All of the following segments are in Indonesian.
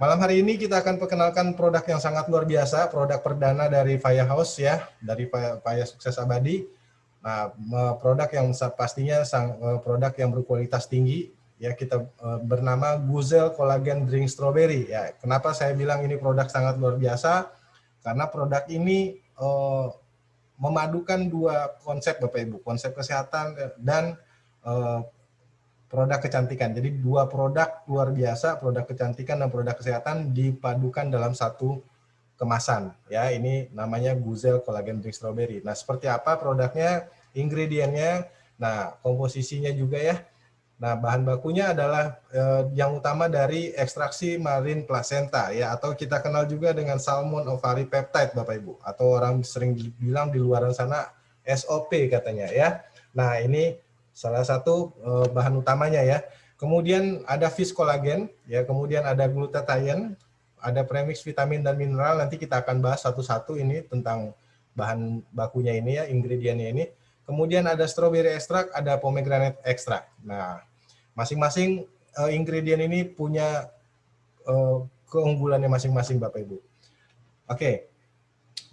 Malam hari ini kita akan perkenalkan produk yang sangat luar biasa, produk perdana dari Faya House ya, dari Faya Sukses Abadi. Nah, produk yang pastinya produk yang berkualitas tinggi ya, kita bernama Guzel Collagen Drink Strawberry ya. Kenapa saya bilang ini produk sangat luar biasa? Karena produk ini memadukan dua konsep Bapak Ibu, konsep kesehatan dan produk kecantikan. Jadi dua produk luar biasa, produk kecantikan dan produk kesehatan dipadukan dalam satu kemasan. Ya, ini namanya Guzel Collagen Drink Strawberry. Nah, seperti apa produknya, ingredientnya, nah komposisinya juga ya. Nah, bahan bakunya adalah yang utama dari ekstraksi marine placenta ya, atau kita kenal juga dengan salmon ovary peptide Bapak Ibu, atau orang sering bilang di luar sana SOP katanya ya. Nah, ini salah satu bahan utamanya ya. Kemudian ada fish collagen ya, kemudian ada glutathione, ada premix vitamin dan mineral. Nanti kita akan bahas satu-satu ini tentang bahan bakunya ini ya, ingredientnya ini. Kemudian ada strawberry extract, ada pomegranate extract. Nah, masing-masing ingredient ini punya keunggulannya masing-masing Bapak Ibu. Oke.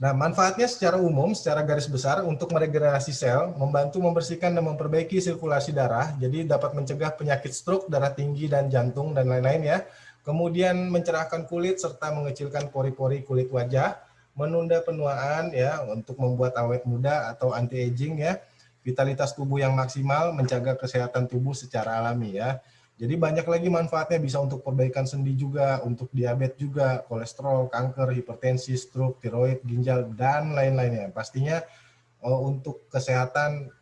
Nah, manfaatnya secara umum, secara garis besar untuk meregenerasi sel, membantu membersihkan dan memperbaiki sirkulasi darah, jadi dapat mencegah penyakit stroke, darah tinggi dan jantung dan lain-lain ya. Kemudian mencerahkan kulit serta mengecilkan pori-pori kulit wajah, menunda penuaan ya untuk membuat awet muda atau anti-aging ya. Vitalitas tubuh yang maksimal, menjaga kesehatan tubuh secara alami ya. Jadi banyak lagi manfaatnya, bisa untuk perbaikan sendi juga, untuk diabetes juga, kolesterol, kanker, hipertensi, stroke, tiroid, ginjal, dan lain-lainnya. Pastinya untuk kesehatan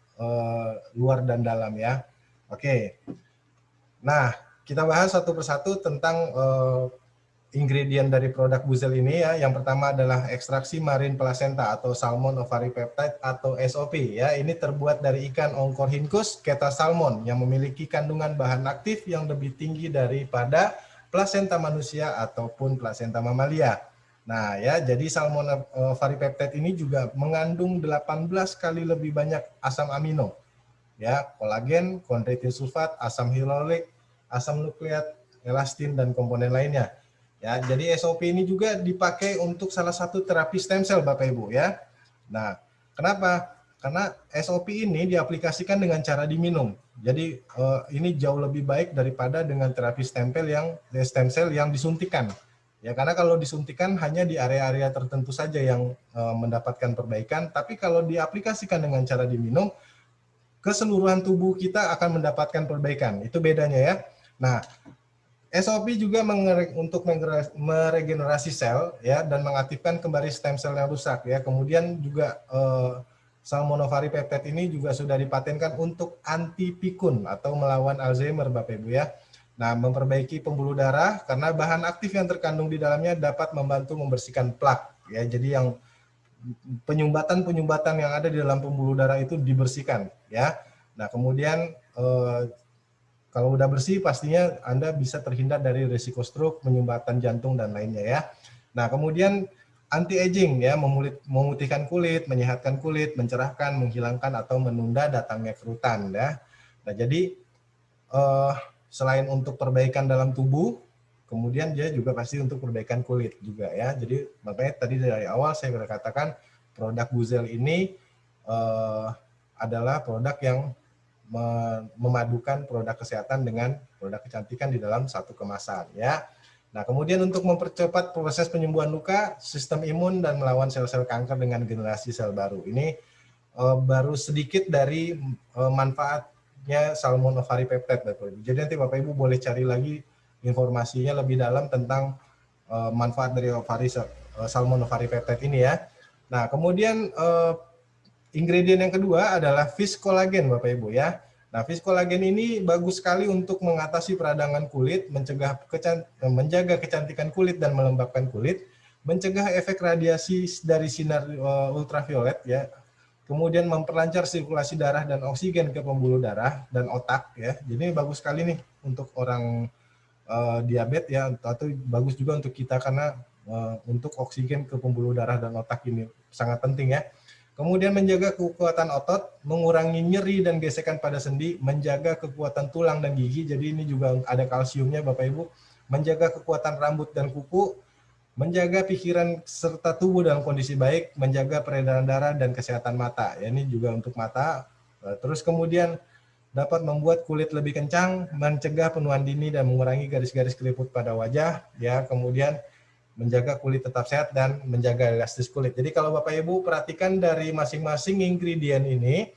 luar dan dalam ya. Oke. Nah, kita bahas satu persatu tentang ingredient dari produk Guzel ini ya. Yang pertama adalah ekstraksi marine placenta atau salmon ovary peptide atau SOP ya. Ini terbuat dari ikan Oncorhynchus keta salmon yang memiliki kandungan bahan aktif yang lebih tinggi daripada plasenta manusia ataupun plasenta mamalia. Nah ya, jadi salmon ovary peptide ini juga mengandung 18 kali lebih banyak asam amino ya, kolagen, kondroitin sulfat, asam hyaluronik, asam nukleat, elastin dan komponen lainnya. Ya, jadi SOP ini juga dipakai untuk salah satu terapi stem cell Bapak Ibu ya. Nah, kenapa? Karena SOP ini diaplikasikan dengan cara diminum. Jadi ini jauh lebih baik daripada dengan terapi stem cell yang disuntikan. Ya, karena kalau disuntikan hanya di area-area tertentu saja yang mendapatkan perbaikan, tapi kalau diaplikasikan dengan cara diminum, keseluruhan tubuh kita akan mendapatkan perbaikan. Itu bedanya ya. Nah, SOP juga untuk meregenerasi sel ya dan mengaktifkan kembali stem cell yang rusak ya. Kemudian juga salmon ovary peptide ini juga sudah dipatenkan untuk anti pikun atau melawan Alzheimer Bapak Ibu ya. Nah, memperbaiki pembuluh darah karena bahan aktif yang terkandung di dalamnya dapat membantu membersihkan plak ya. Jadi yang penyumbatan yang ada di dalam pembuluh darah itu dibersihkan ya. Nah, kemudian kalau udah bersih, pastinya Anda bisa terhindar dari risiko stroke, penyumbatan jantung, dan lainnya ya. Nah, kemudian anti-aging ya, memutihkan kulit, menyehatkan kulit, mencerahkan, menghilangkan, atau menunda datangnya kerutan ya. Nah, jadi selain untuk perbaikan dalam tubuh, kemudian dia juga pasti untuk perbaikan kulit juga ya. Jadi makanya tadi dari awal saya sudah katakan produk Guzel ini adalah produk yang memadukan produk kesehatan dengan produk kecantikan di dalam satu kemasan ya. Nah, kemudian untuk mempercepat proses penyembuhan luka, sistem imun dan melawan sel-sel kanker dengan generasi sel baru. Ini baru sedikit dari manfaatnya salmon ovary peptide Bapak Ibu. Jadi nanti Bapak Ibu boleh cari lagi informasinya lebih dalam tentang manfaat dari salmon ovary peptide ini ya. Nah, kemudian ingredient yang kedua adalah fish collagen Bapak Ibu ya. Nah, fish collagen ini bagus sekali untuk mengatasi peradangan kulit, menjaga kecantikan kulit dan melembabkan kulit, mencegah efek radiasi dari sinar ultraviolet ya. Kemudian memperlancar sirkulasi darah dan oksigen ke pembuluh darah dan otak ya. Jadi bagus sekali nih untuk orang diabetes ya, atau bagus juga untuk kita karena untuk oksigen ke pembuluh darah dan otak ini sangat penting ya. Kemudian menjaga kekuatan otot, mengurangi nyeri dan gesekan pada sendi, menjaga kekuatan tulang dan gigi. Jadi ini juga ada kalsiumnya Bapak Ibu, menjaga kekuatan rambut dan kuku, menjaga pikiran serta tubuh dalam kondisi baik, menjaga peredaran darah dan kesehatan mata. Ya, ini juga untuk mata. Terus kemudian dapat membuat kulit lebih kencang, mencegah penuaan dini dan mengurangi garis-garis keriput pada wajah. Ya, kemudian menjaga kulit tetap sehat dan menjaga elastis kulit. Jadi kalau Bapak Ibu perhatikan dari masing-masing ingredient ini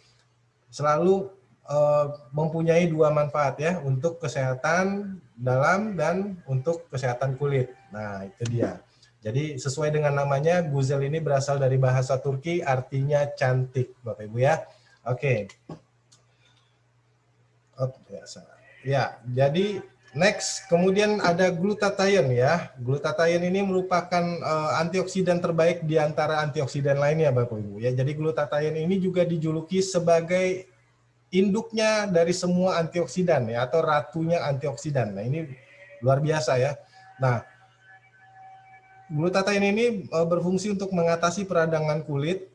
selalu mempunyai dua manfaat ya, untuk kesehatan dalam dan untuk kesehatan kulit. Nah, itu dia. Jadi sesuai dengan namanya, Guzel ini berasal dari bahasa Turki, artinya cantik, Bapak Ibu ya. Oke. Ya, jadi next, kemudian ada glutathione ya. Glutathione ini merupakan antioksidan terbaik di antara antioksidan lainnya, Bapak Ibu ya. Jadi glutathione ini juga dijuluki sebagai induknya dari semua antioksidan ya, atau ratunya antioksidan. Nah, ini luar biasa ya. Nah, glutathione ini berfungsi untuk mengatasi peradangan kulit,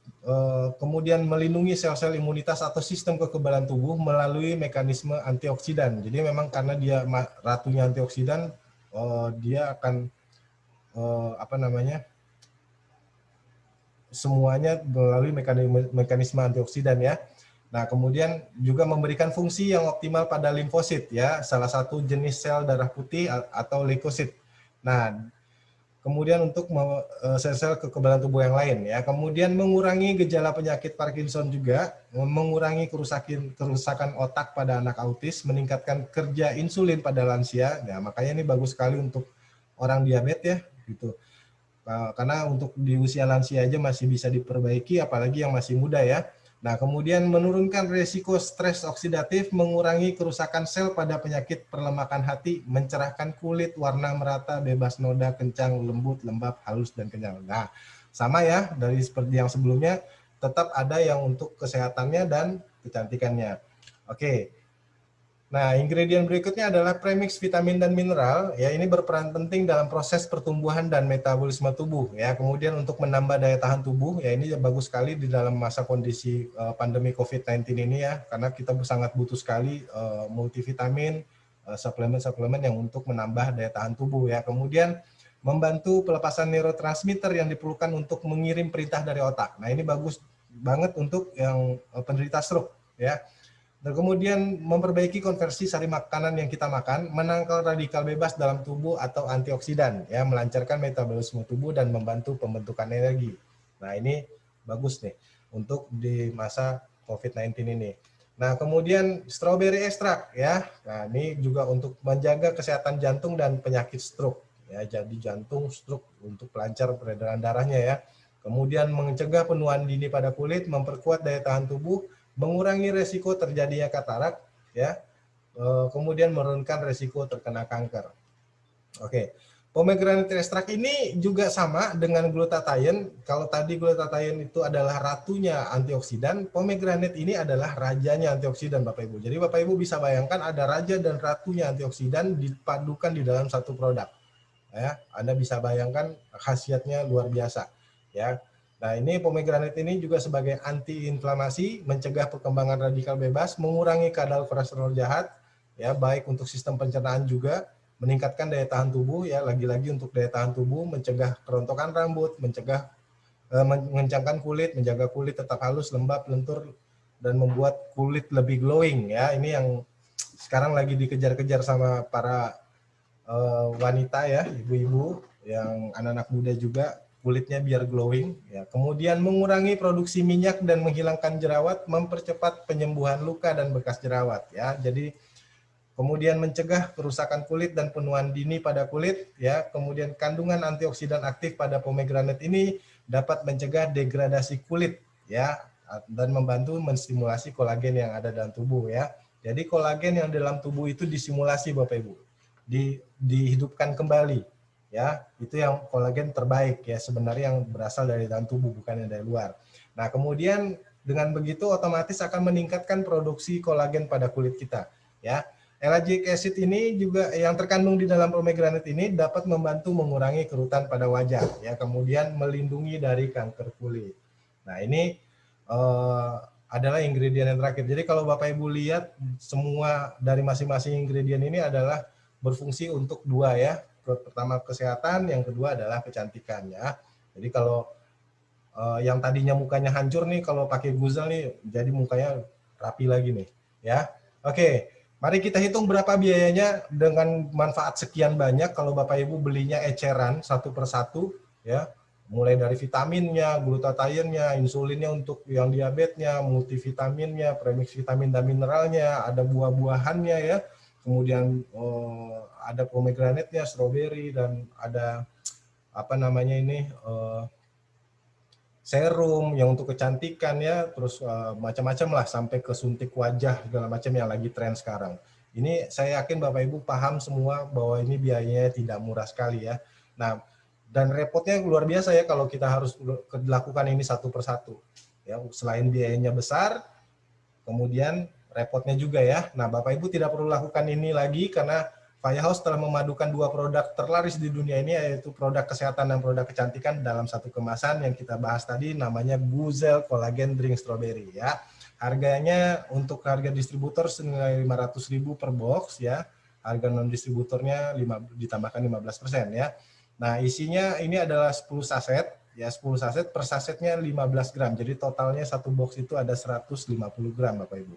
kemudian melindungi sel-sel imunitas atau sistem kekebalan tubuh melalui mekanisme antioksidan. Jadi memang karena dia ratunya antioksidan, dia akan semuanya melalui mekanisme antioksidan ya. Nah, kemudian juga memberikan fungsi yang optimal pada limfosit ya, salah satu jenis sel darah putih atau leukosit. Nah, kemudian untuk sel-sel kekebalan tubuh yang lain ya. Kemudian mengurangi gejala penyakit Parkinson juga, mengurangi kerusakan otak pada anak autis, meningkatkan kerja insulin pada lansia. Nah, makanya ini bagus sekali untuk orang diabetes ya, gitu. Karena untuk di usia lansia aja masih bisa diperbaiki, apalagi yang masih muda ya. Nah, kemudian menurunkan risiko stres oksidatif, mengurangi kerusakan sel pada penyakit perlemakan hati, mencerahkan kulit, warna merata, bebas noda, kencang, lembut, lembab, halus, dan kenyal. Nah, sama ya, dari seperti yang sebelumnya, tetap ada yang untuk kesehatannya dan kecantikannya. Oke. Nah, ingredient berikutnya adalah premix vitamin dan mineral. Ya, ini berperan penting dalam proses pertumbuhan dan metabolisme tubuh. Ya, kemudian untuk menambah daya tahan tubuh, ya ini bagus sekali di dalam masa kondisi pandemi COVID-19 ini ya, karena kita sangat butuh sekali multivitamin, suplemen-suplemen yang untuk menambah daya tahan tubuh ya. Kemudian membantu pelepasan neurotransmitter yang diperlukan untuk mengirim perintah dari otak. Nah, ini bagus banget untuk yang penderita stroke ya. Dan kemudian memperbaiki konversi sari makanan yang kita makan, menangkal radikal bebas dalam tubuh atau antioksidan, ya, melancarkan metabolisme tubuh dan membantu pembentukan energi. Nah, ini bagus nih untuk di masa COVID-19 ini. Nah, kemudian strawberry ekstrak ya. Nah, ini juga untuk menjaga kesehatan jantung dan penyakit stroke ya. Jadi jantung, stroke, untuk pelancar peredaran darahnya ya. Kemudian mencegah penuaan dini pada kulit, memperkuat daya tahan tubuh, mengurangi resiko terjadinya katarak, ya, kemudian menurunkan resiko terkena kanker. Oke, pomegranate extract ini juga sama dengan glutathione. Kalau tadi glutathione itu adalah ratunya antioksidan, pomegranate ini adalah rajanya antioksidan, Bapak Ibu. Jadi Bapak Ibu bisa bayangkan ada raja dan ratunya antioksidan dipadukan di dalam satu produk. Ya, Anda bisa bayangkan khasiatnya luar biasa, ya. Nah, ini pomegranate ini juga sebagai anti-inflamasi, mencegah perkembangan radikal bebas, mengurangi kadar kolesterol jahat, ya, baik untuk sistem pencernaan juga, meningkatkan daya tahan tubuh, ya, lagi-lagi untuk daya tahan tubuh, mencegah kerontokan rambut, mencegah mengencangkan kulit, menjaga kulit tetap halus, lembab, lentur, dan membuat kulit lebih glowing, ya. Ini yang sekarang lagi dikejar-kejar sama para wanita ya, ibu-ibu, yang anak-anak muda juga, kulitnya biar glowing ya. Kemudian mengurangi produksi minyak dan menghilangkan jerawat, mempercepat penyembuhan luka dan bekas jerawat ya. Jadi kemudian mencegah kerusakan kulit dan penuaan dini pada kulit ya. Kemudian kandungan antioksidan aktif pada pomegranate ini dapat mencegah degradasi kulit ya, dan membantu menstimulasi kolagen yang ada dalam tubuh ya. Jadi kolagen yang dalam tubuh itu disimulasi Bapak Ibu, dihidupkan kembali. Ya, itu yang kolagen terbaik ya, sebenarnya yang berasal dari dalam tubuh, bukan yang dari luar. Nah, kemudian dengan begitu otomatis akan meningkatkan produksi kolagen pada kulit kita ya. Ellagic acid ini juga yang terkandung di dalam pomegranate ini dapat membantu mengurangi kerutan pada wajah ya, kemudian melindungi dari kanker kulit. Nah, ini adalah ingredient yang terakhir. Jadi kalau Bapak Ibu lihat, semua dari masing-masing ingredient ini adalah berfungsi untuk dua ya, pertama kesehatan, yang kedua adalah kecantikan ya. Jadi kalau yang tadinya mukanya hancur nih, kalau pakai Guzel nih, jadi mukanya rapi lagi nih ya. Oke, mari kita hitung berapa biayanya dengan manfaat sekian banyak kalau Bapak Ibu belinya eceran satu persatu ya. Mulai dari vitaminnya, glutatiennya, insulinnya untuk yang diabetesnya, multivitaminnya, premix vitamin dan mineralnya, ada buah-buahannya ya. Kemudian ada pomegranate-nya, strawberry, dan ada apa namanya ini serum yang untuk kecantikan ya, terus macam-macam lah sampai ke suntik wajah segala macam yang lagi tren sekarang. Ini saya yakin Bapak Ibu paham semua bahwa ini biayanya tidak murah sekali ya. Nah, dan repotnya luar biasa ya kalau kita harus lakukan ini satu persatu. Ya, selain biayanya besar, kemudian repotnya juga ya. Nah, Bapak Ibu tidak perlu lakukan ini lagi karena Firehouse telah memadukan dua produk terlaris di dunia ini, yaitu produk kesehatan dan produk kecantikan dalam satu kemasan yang kita bahas tadi, namanya Guzel Collagen Drink Strawberry ya. Harganya untuk harga distributor senilai 500.000 per box ya. Harga non distributornya ditambahkan 15% ya. Nah, isinya ini adalah 10 saset, ya 10 saset, per sasetnya 15 gram. Jadi totalnya satu box itu ada 150 gram Bapak Ibu.